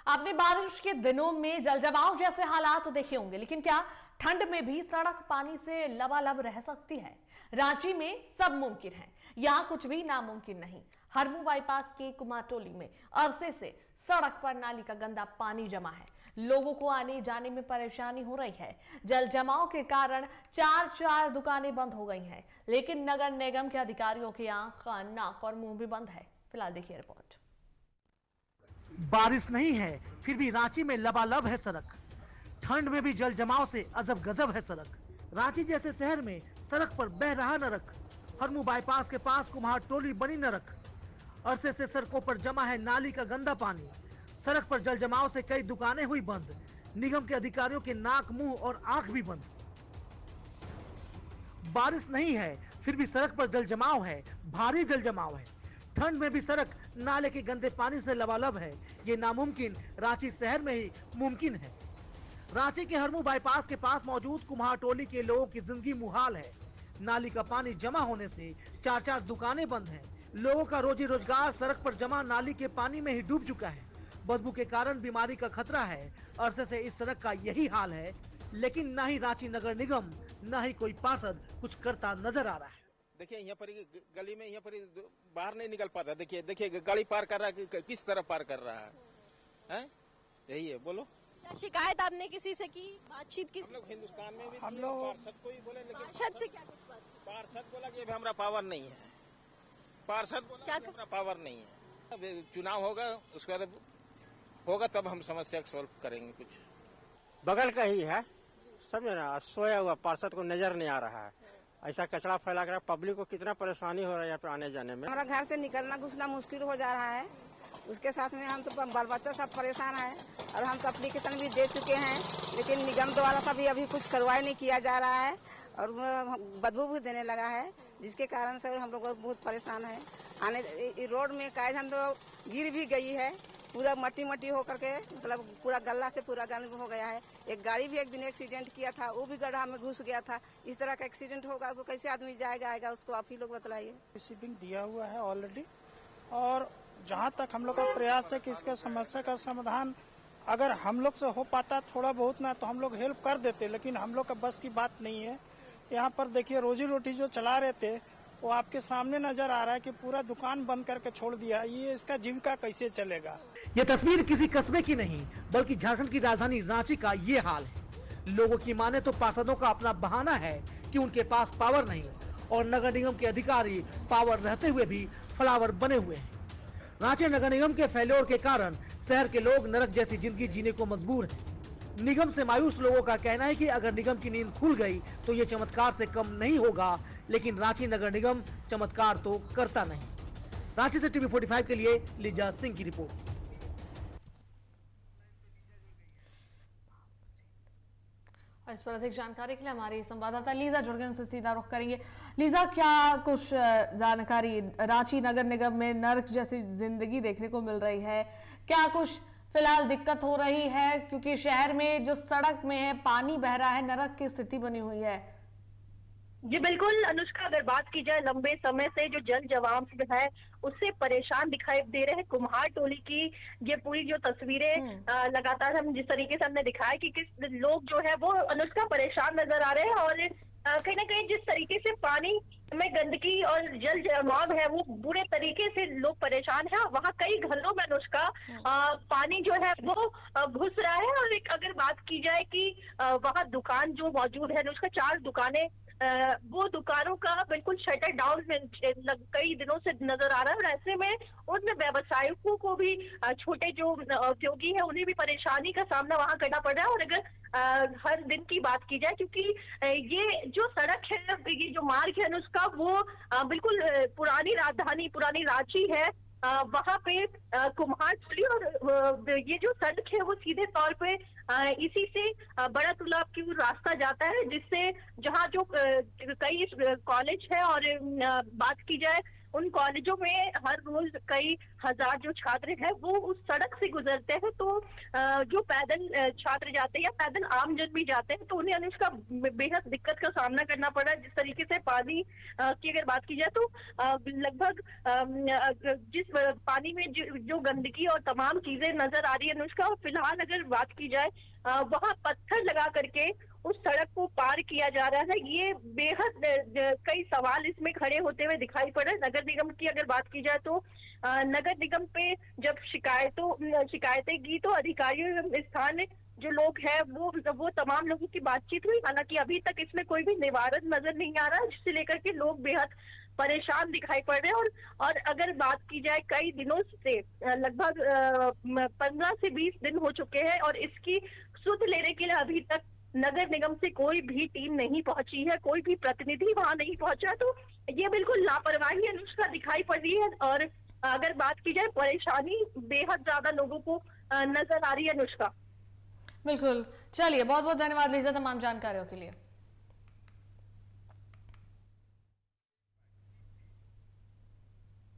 आपने बारिश के दिनों में जलजमाव जैसे हालात देखे होंगे, लेकिन क्या ठंड में भी सड़क पानी से लबालब रह सकती है? रांची में सब मुमकिन है, यहां कुछ भी नामुमकिन नहीं। हरमू बाईपास के कुमारटोली में अरसे से सड़क पर नाली का गंदा पानी जमा है। लोगों को आने जाने में परेशानी हो रही है। जल जमाव के कारण चार दुकानें बंद हो गई हैं, लेकिन नगर निगम के अधिकारियों की आंख, नाक और मुंह भी बंद है। फिलहाल देखिए रिपोर्ट। बारिश नहीं है फिर भी रांची में लबालब है सड़क। ठंड में भी जल जमाव से अजब गजब है सड़क। रांची जैसे शहर में सड़क पर बह रहा नरक। हरमू बाईपास के पास कुम्हारटोली बनी नरक। अरसे से सड़कों पर जमा है नाली का गंदा पानी। सड़क पर जल जमाव से कई दुकानें हुई बंद। निगम के अधिकारियों के नाक, मुंह और आंख भी बंद। बारिश नहीं है फिर भी सड़क पर जल जमाव है, भारी जल जमाव है। ठंड में भी सड़क नाले के गंदे पानी से लबालब है। ये नामुमकिन रांची शहर में ही मुमकिन है। रांची के हरमू बाईपास के पास मौजूद कुम्हारटोली के लोगों की जिंदगी मुहाल है। नाली का पानी जमा होने से चार दुकानें बंद हैं। लोगों का रोजी रोजगार सड़क पर जमा नाली के पानी में ही डूब चुका है। बदबू के कारण बीमारी का खतरा है। अरसे से इस सड़क का यही हाल है, लेकिन न ही रांची नगर निगम न ही कोई पार्षद कुछ करता नजर आ रहा है। देखिए यहाँ पर गली में यहाँ पर बाहर नहीं निकल पाता। देखिए गाड़ी पार कर रहा है, किस तरफ पार कर रहा है? यही है। बोलो, क्या शिकायत आपने किसी से की, बातचीत की? हम लोग हिंदुस्तान में भी हम लोग पार्षद को ही बोले, लेकिन पार्षद से क्या कुछ बात? पार्षद बोला कि हमारा पावर नहीं है। पार्षद बोला क्या कि हमारा पावर नहीं है। अब चुनाव होगा, उसके बाद होगा तब हम समस्या सॉल्व करेंगे। कुछ बगल का ही है, समझे ना। सोया हुआ पार्षद को नजर नहीं आ रहा है। ऐसा कचरा फैला कर पब्लिक को कितना परेशानी हो रहा है यहाँ पे आने जाने में। हमारा घर से निकलना घुसना मुश्किल हो जा रहा है। उसके साथ में हम तो बाल बच्चा सब परेशान है, और हम तो एप्लीकेशन भी दे चुके हैं, लेकिन निगम द्वारा सभी अभी कुछ कार्रवाई नहीं किया जा रहा है, और बदबू भी देने लगा है, जिसके कारण से हम लोग बहुत परेशान है। आने रोड में कायधन तो गिर भी गई है, पूरा मट्टी हो करके, मतलब पूरा गल्ला से पूरा गंद हो गया है। एक गाड़ी भी एक दिन एक्सीडेंट किया था, वो भी गड्ढा में घुस गया था। इस तरह का एक्सीडेंट होगा तो कैसे आदमी जाएगा आएगा, उसको आप ही लोग बतलाइए। रिसीविंग दिया हुआ है ऑलरेडी, और जहां तक हम लोग का प्रयास है कि इसका समस्या का समाधान अगर हम लोग से हो पाता थोड़ा बहुत ना, तो हम लोग हेल्प कर देते, लेकिन हम लोग का बस की बात नहीं है। यहाँ पर देखिए रोजी रोटी जो चला रहे थे वो आपके सामने नजर आ रहा है कि पूरा दुकान बंद करके छोड़ दिया। ये इसका जीविका कैसे चलेगा? ये तस्वीर किसी कस्बे की नहीं बल्कि झारखंड की राजधानी रांची का ये हाल है। लोगों की माने तो पार्षदों का अपना बहाना है कि उनके पास पावर नहीं, और नगर निगम के अधिकारी पावर रहते हुए भी फ्लावर बने हुए हैं। रांची नगर निगम के फेल्योर के कारण शहर के लोग नरक जैसी जिंदगी जीने को मजबूर हैं। निगम से मायूस लोगों का कहना है कि अगर निगम की नींद खुल गई तो ये चमत्कार से कम नहीं होगा, लेकिन रांची नगर निगम चमत्कार तो करता नहीं। रांची से टीवी 45 के लिए लीजा सिंह की रिपोर्ट। और इस पर अधिक जानकारी के लिए हमारी संवाददाता लीजा जुड़ गए, उनसे सीधा रुख करेंगे। लीजा, क्या कुछ जानकारी? रांची नगर निगम में नर्क जैसी जिंदगी देखने को मिल रही है, क्या कुछ फिलहाल दिक्कत हो रही है? क्योंकि शहर में जो सड़क में है पानी बह रहा है, नरक की स्थिति बनी हुई है। जी बिल्कुल अनुष्का, अगर बात की जाए लंबे समय से जो जल जमाव है उससे परेशान दिखाई दे रहे हैं कुम्हारटोली की ये पूरी जो तस्वीरें लगातार हम जिस तरीके से हमने दिखाया कि किस लोग जो है वो अनुष्का परेशान नजर आ रहे हैं, और कहीं ना कहीं जिस तरीके से पानी में गंदगी और जल जमाव है वो बुरे तरीके से लोग परेशान हैं। वहाँ कई घरों में अनुष्का पानी जो है वो घुस रहा है, और एक अगर बात की जाए कि वहाँ दुकान जो मौजूद है अनुष्का, 4 दुकानें, वो दुकानों का बिल्कुल शटर डाउन कई दिनों से नजर आ रहा है, और ऐसे में उन व्यवसायियों को भी, छोटे जो उद्योगी है उन्हें भी परेशानी का सामना वहां करना पड़ रहा है। और अगर हर दिन की बात की जाए, क्योंकि ये जो सड़क है, ये जो मार्ग है उसका वो बिल्कुल पुरानी राजधानी, पुरानी रांची है, वहां पे कुम्हारटोली, और ये जो सड़क है वो सीधे तौर पे इसी से बड़ा तालाब की ओर रास्ता जाता है, जिससे जहाँ जो कई कॉलेज है, और बात की जाए उन कॉलेजों में हर रोज कई हजार जो छात्र हैं वो उस सड़क से गुजरते हैं, तो जो पैदल छात्र जाते हैं या पैदल आमजन भी जाते हैं तो उन्हें अनुष्का बेहद दिक्कत का सामना करना पड़ा। जिस तरीके से पानी की अगर बात की जाए तो लगभग जिस पानी में जो गंदगी और तमाम चीजें नजर आ रही है अनुष्का, फिलहाल अगर बात की जाए वहां पत्थर लगा करके उस सड़क को पार किया जा रहा है। ये बेहद कई सवाल इसमें खड़े होते हुए दिखाई पड़े। नगर निगम की अगर बात की जाए तो नगर निगम पे जब शिकायतें की तो अधिकारियों एवं स्थानीय जो लोग हैं वो तमाम लोगों की बातचीत हुई। हालांकि अभी तक इसमें कोई भी निवारण नजर नहीं आ रहा है, जिससे लेकर के लोग बेहद परेशान दिखाई पड़ रहे हैं। और अगर बात की जाए कई दिनों से लगभग 15 से 20 दिन हो चुके हैं और इसकी सुध लेने के लिए अभी तक नगर निगम से कोई भी टीम नहीं पहुंची है, कोई भी प्रतिनिधि वहां नहीं पहुंचा। तो ये बिल्कुल लापरवाही अनुष्का दिखाई पड़ रही है। और अगर बात की जाए परेशानी बेहद ज्यादा लोगों को नजर आ रही है अनुष्का। बिल्कुल, चलिए बहुत बहुत धन्यवाद लीजा तमाम जानकारियों के लिए।